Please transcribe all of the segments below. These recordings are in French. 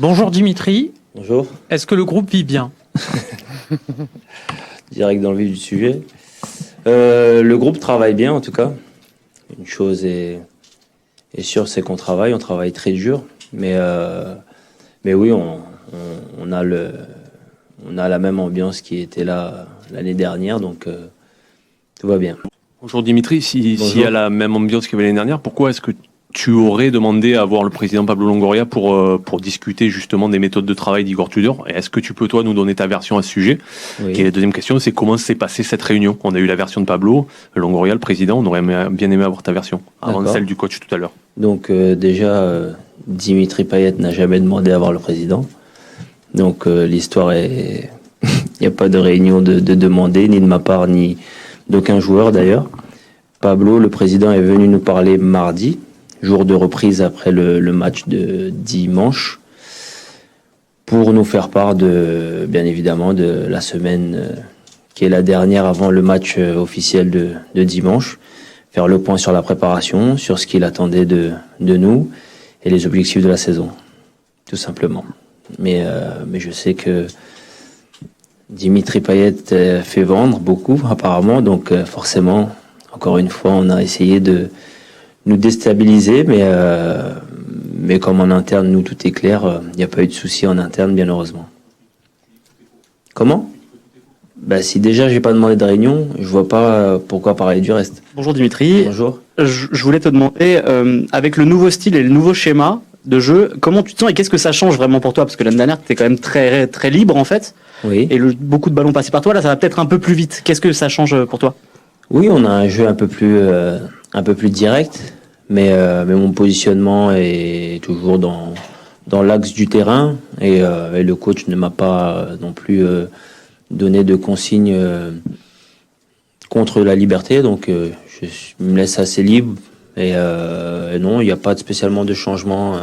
Bonjour Dimitri. Bonjour. Est-ce que le groupe vit bien? Direct dans le vif du sujet. Le groupe travaille bien en tout cas. Une chose est sûre, c'est qu'on travaille. On travaille très dur. Mais oui, on a la même ambiance qui était là l'année dernière. Donc tout va bien. Bonjour Dimitri, s'il y a la même ambiance qu'il y avait l'année dernière, pourquoi est-ce que tu aurais demandé à voir le président Pablo Longoria pour discuter justement des méthodes de travail d'Igor Tudor? Et est-ce que tu peux toi nous donner ta version à ce sujet? Oui. Et la deuxième question, c'est comment s'est passée cette réunion? On a eu la version de Pablo Longoria, le président, on aurait bien aimé avoir ta version, avant celle du coach tout à l'heure. Donc déjà, Dimitri Payet n'a jamais demandé à voir le président. Donc l'histoire est... Il n'y a pas de réunion de demander, ni de ma part, ni d'aucun joueur d'ailleurs. Pablo, le président, est venu nous parler mardi, jour de reprise après le match de dimanche, pour nous faire part bien évidemment, de la semaine qui est la dernière avant le match officiel de dimanche, faire le point sur la préparation, sur ce qu'il attendait de nous et les objectifs de la saison, tout simplement. Mais je sais que Dimitri Payet fait vendre beaucoup apparemment, donc forcément, encore une fois, on a essayé de nous déstabiliser, mais comme en interne, nous, tout est clair, il n'y a pas eu de souci en interne, bien heureusement. Comment ? Si déjà j'ai pas demandé de réunion, je vois pas pourquoi parler du reste. Bonjour Dimitri. Bonjour. Je voulais te demander, avec le nouveau style et le nouveau schéma de jeu, comment tu te sens et qu'est-ce que ça change vraiment pour toi? Parce que l'année dernière, tu étais quand même très, très libre en fait. Oui. Et beaucoup de ballons passés par toi, là ça va peut-être un peu plus vite. Qu'est-ce que ça change pour toi? Oui, on a un jeu un peu plus direct, mais mon positionnement est toujours dans l'axe du terrain et le coach ne m'a pas non plus donné de consignes contre la liberté, donc je me laisse assez libre et non, il n'y a pas spécialement de changement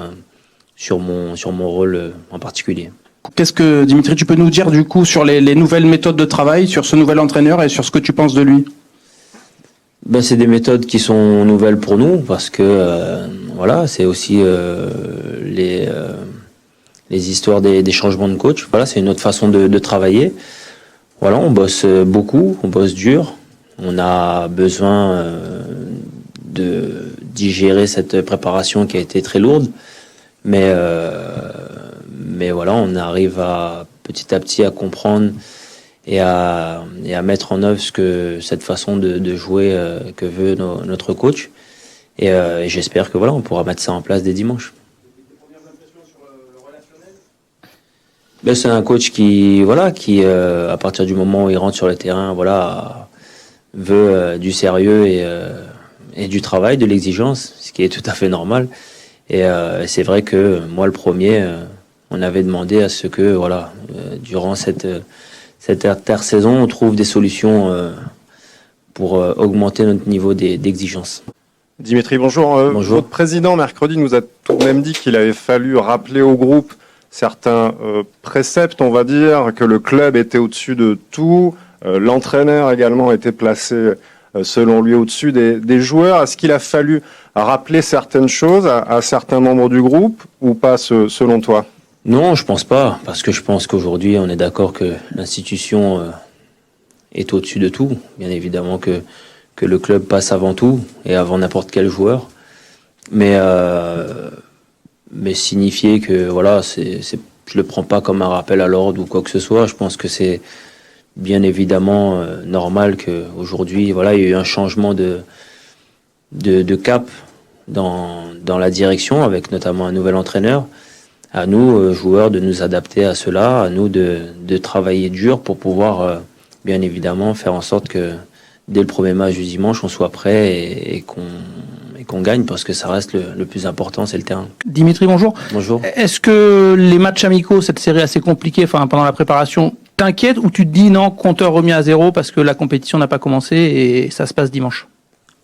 sur mon rôle en particulier. Qu'est-ce que, Dimitri, tu peux nous dire du coup sur les nouvelles méthodes de travail, sur ce nouvel entraîneur et sur ce que tu penses de lui? C'est des méthodes qui sont nouvelles pour nous parce que voilà, c'est aussi les histoires des changements de coach. Voilà, c'est une autre façon de travailler. Voilà, on bosse beaucoup, on bosse dur. On a besoin de digérer cette préparation qui a été très lourde, mais voilà, on arrive petit à petit à comprendre et à mettre en œuvre cette façon de jouer que veut notre coach. Et j'espère que voilà, on pourra mettre ça en place dès dimanche. C'est un coach qui à partir du moment où il rentre sur le terrain, voilà, veut du sérieux et du travail, de l'exigence, ce qui est tout à fait normal. Et c'est vrai que moi, le premier, on avait demandé à ce que voilà, durant cette intersaison, on trouve des solutions pour augmenter notre niveau d'exigence. Dimitri, bonjour. Bonjour. Votre président, mercredi, nous a tout de même dit qu'il avait fallu rappeler au groupe certains préceptes, on va dire, que le club était au-dessus de tout. L'entraîneur également était placé, selon lui, au-dessus des joueurs. Est-ce qu'il a fallu rappeler certaines choses à certains membres du groupe ou pas, selon toi ? Non, je pense pas, parce que je pense qu'aujourd'hui, on est d'accord que l'institution est au-dessus de tout. Bien évidemment que le club passe avant tout et avant n'importe quel joueur. Mais signifier que voilà, je le prends pas comme un rappel à l'ordre ou quoi que ce soit. Je pense que c'est bien évidemment normal qu'aujourd'hui, voilà, il y a eu un changement de cap dans la direction, avec notamment un nouvel entraîneur. À nous, joueurs, de nous adapter à cela, à nous de travailler dur pour pouvoir, bien évidemment, faire en sorte que dès le premier match du dimanche, on soit prêt et qu'on gagne, parce que ça reste le plus important, c'est le terrain. Dimitri, bonjour. Bonjour. Est-ce que les matchs amicaux, cette série assez compliquée, pendant la préparation, t'inquiète ou tu te dis non, compteur remis à zéro parce que la compétition n'a pas commencé et ça se passe dimanche?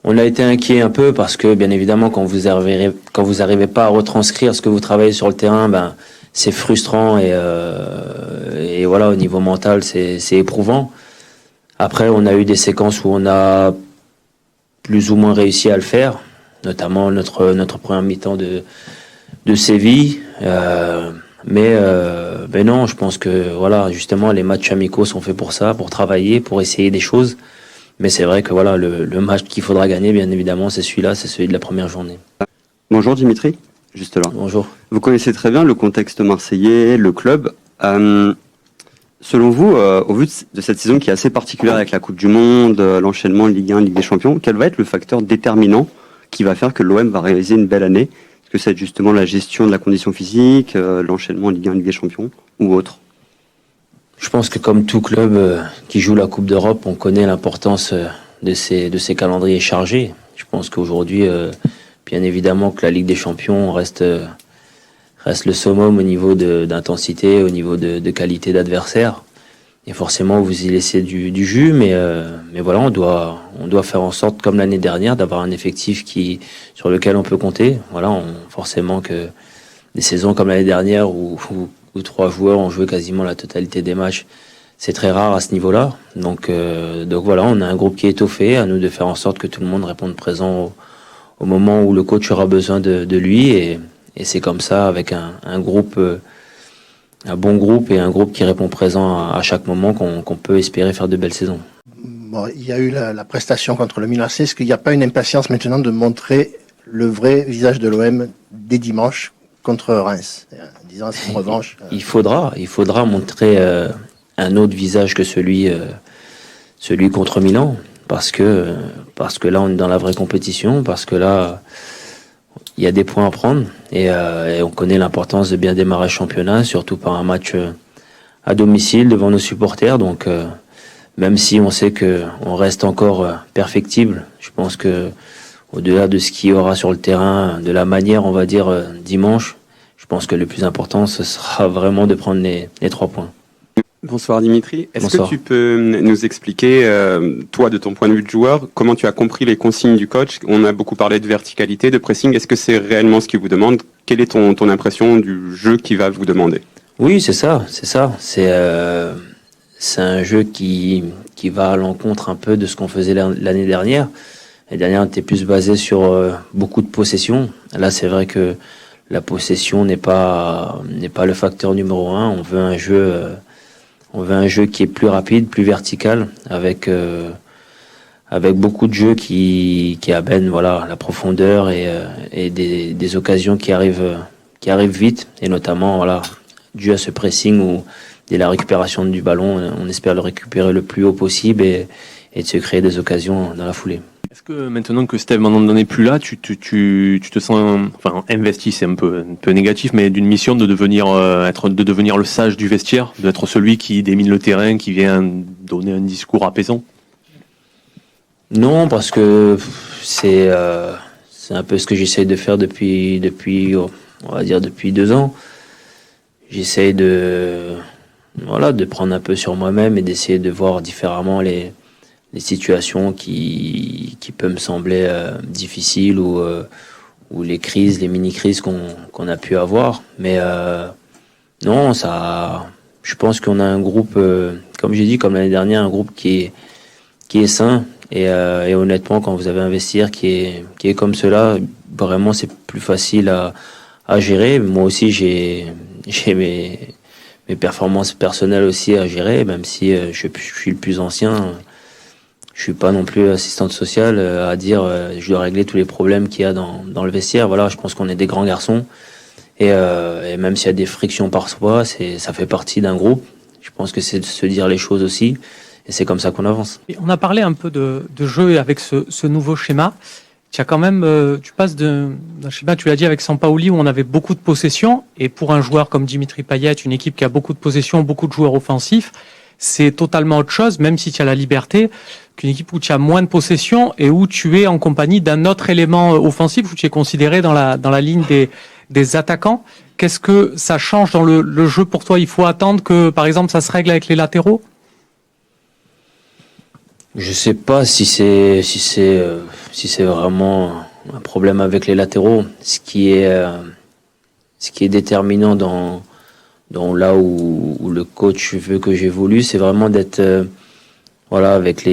On a été inquiet un peu parce que, bien évidemment, quand vous arrivez pas à retranscrire ce que vous travaillez sur le terrain, c'est frustrant et voilà, au niveau mental, c'est éprouvant. Après, on a eu des séquences où on a plus ou moins réussi à le faire, notamment notre première mi-temps de Séville. Mais non, je pense que voilà, justement, les matchs amicaux sont faits pour ça, pour travailler, pour essayer des choses. Mais c'est vrai que voilà, le match qu'il faudra gagner, bien évidemment, c'est celui-là, c'est celui de la première journée. Bonjour Dimitri, juste là. Bonjour. Vous connaissez très bien le contexte marseillais, le club. Selon vous, au vu de cette saison qui est assez particulière avec la Coupe du Monde, l'enchaînement Ligue 1, Ligue des Champions, quel va être le facteur déterminant qui va faire que l'OM va réaliser une belle année? Est-ce que c'est justement la gestion de la condition physique, l'enchaînement Ligue 1, Ligue des Champions ou autre? Je pense que comme tout club qui joue la Coupe d'Europe, on connaît l'importance de ces calendriers chargés. Je pense qu'aujourd'hui, bien évidemment que la Ligue des Champions reste le summum au niveau d'intensité, au niveau de qualité d'adversaire. Et forcément, vous y laissez du jus, mais voilà, on doit faire en sorte, comme l'année dernière, d'avoir un effectif sur lequel on peut compter. Voilà, forcément que des saisons comme l'année dernière où 3 joueurs ont joué quasiment la totalité des matchs, c'est très rare à ce niveau-là. Donc voilà, on a un groupe qui est étoffé, à nous de faire en sorte que tout le monde réponde présent au moment où le coach aura besoin de lui. Et c'est comme ça, avec un groupe, un bon groupe et un groupe qui répond présent à chaque moment qu'on peut espérer faire de belles saisons. Bon, il y a eu la prestation contre le Milan AC. Est-ce qu'il n'y a pas une impatience maintenant de montrer le vrai visage de l'OM dès dimanche contre Reims, en disant c'est une revanche? Il faudra montrer un autre visage que celui contre Milan, parce que là on est dans la vraie compétition, parce que là il y a des points à prendre et on connaît l'importance de bien démarrer le championnat, surtout par un match à domicile devant nos supporters. Donc même si on sait que on reste encore perfectible, je pense que au-delà de ce qu'il y aura sur le terrain, de la manière, on va dire, dimanche, je pense que le plus important, ce sera vraiment de prendre les 3 points. Bonsoir Dimitri. Est-ce Bonsoir. que tu peux nous expliquer, toi, de ton point de vue de joueur, comment tu as compris les consignes du coach? On a beaucoup parlé de verticalité, de pressing. Est-ce que c'est réellement ce qu'il vous demande? Quelle est ton impression du jeu qu'il va vous demander? Oui, c'est ça. C'est un jeu qui va à l'encontre un peu de ce qu'on faisait l'année dernière. L'année dernière, on était plus basé sur beaucoup de possession. Là, c'est vrai que la possession n'est pas le facteur numéro 1. On veut un jeu qui est plus rapide, plus vertical, avec beaucoup de jeux qui amènent voilà la profondeur et des occasions qui arrivent vite, et notamment voilà dû à ce pressing où dès la récupération du ballon, on espère le récupérer le plus haut possible et de se créer des occasions dans la foulée. Est-ce que maintenant que Steve Mandanda n'est plus là, tu te sens investi, c'est un peu négatif, mais d'une mission de devenir le sage du vestiaire, d'être celui qui démine le terrain, qui vient donner un discours apaisant? Non, parce que c'est un peu ce que j'essaye de faire depuis on va dire depuis 2 ans. J'essaye de prendre un peu sur moi-même et d'essayer de voir différemment les situations qui peuvent me sembler difficiles ou les crises, les mini-crises qu'on a pu avoir. Mais non, je pense qu'on a un groupe, comme j'ai dit, comme l'année dernière, un groupe qui est sain. Et honnêtement, quand vous avez un vestiaire qui est comme cela, vraiment c'est plus facile à gérer. Moi aussi, j'ai mes performances personnelles aussi à gérer, même si je suis le plus ancien. Je suis pas non plus assistante sociale à dire je dois régler tous les problèmes qu'il y a dans le vestiaire. Voilà, je pense qu'on est des grands garçons et même s'il y a des frictions parfois, ça fait partie d'un groupe. Je pense que c'est de se dire les choses aussi et c'est comme ça qu'on avance. Et on a parlé un peu de jeu avec ce nouveau schéma. Tu as quand même, tu passes d'un schéma, tu l'as dit avec Sampaoli où on avait beaucoup de possession, et pour un joueur comme Dimitri Payet, une équipe qui a beaucoup de possession, beaucoup de joueurs offensifs, c'est totalement autre chose, même si tu as la liberté, qu'une équipe où tu as moins de possession et où tu es en compagnie d'un autre élément offensif, où tu es considéré dans la ligne des attaquants. Qu'est-ce que ça change dans le jeu pour toi? Il faut attendre que, par exemple, ça se règle avec les latéraux? Je sais pas si c'est vraiment un problème avec les latéraux. Ce qui est déterminant dans là où le coach veut que j'évolue, c'est vraiment d'être avec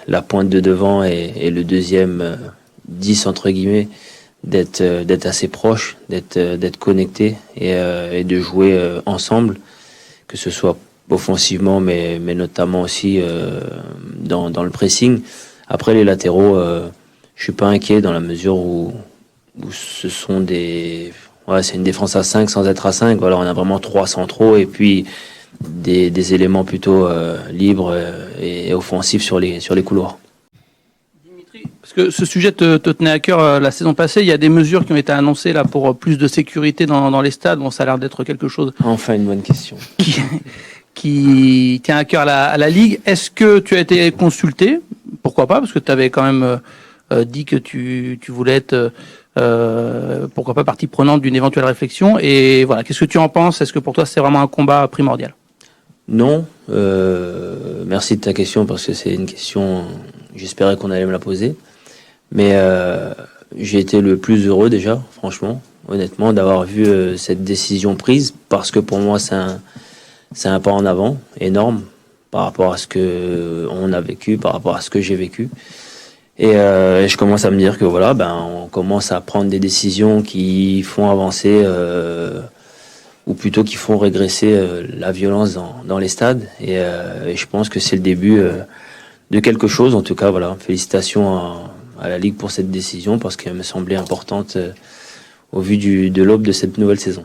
la pointe de devant et le deuxième 10 entre guillemets, d'être assez proche, d'être connecté et de jouer ensemble, que ce soit offensivement, mais notamment aussi dans le pressing. Après les latéraux, je suis pas inquiet dans la mesure où ce sont c'est une défense à 5 sans être à 5. Voilà, on a vraiment 3 centraux et puis des éléments plutôt libres et offensifs sur les couloirs. Parce que ce sujet te tenait à cœur la saison passée. Il y a des mesures qui ont été annoncées là pour plus de sécurité dans les stades. Bon, ça a l'air d'être quelque chose Enfin, une bonne question. qui tient à cœur à la Ligue. Est-ce que tu as été consulté? Pourquoi pas? Parce que tu avais quand même dit que tu voulais être, pourquoi pas, partie prenante d'une éventuelle réflexion. Et voilà, qu'est-ce que tu en penses? Est-ce que pour toi, c'est vraiment un combat primordial? Non. Merci de ta question parce que c'est une question, j'espérais qu'on allait me la poser. Mais j'ai été le plus heureux déjà, franchement, honnêtement, d'avoir vu cette décision prise parce que pour moi, c'est un pas en avant énorme par rapport à ce que on a vécu, par rapport à ce que j'ai vécu. Et je commence à me dire que voilà, on commence à prendre des décisions qui font avancer, ou plutôt qui font régresser la violence dans les stades. Et je pense que c'est le début de quelque chose. En tout cas, voilà, félicitations à la Ligue pour cette décision parce qu'elle me semblait importante au vu de l'aube de cette nouvelle saison.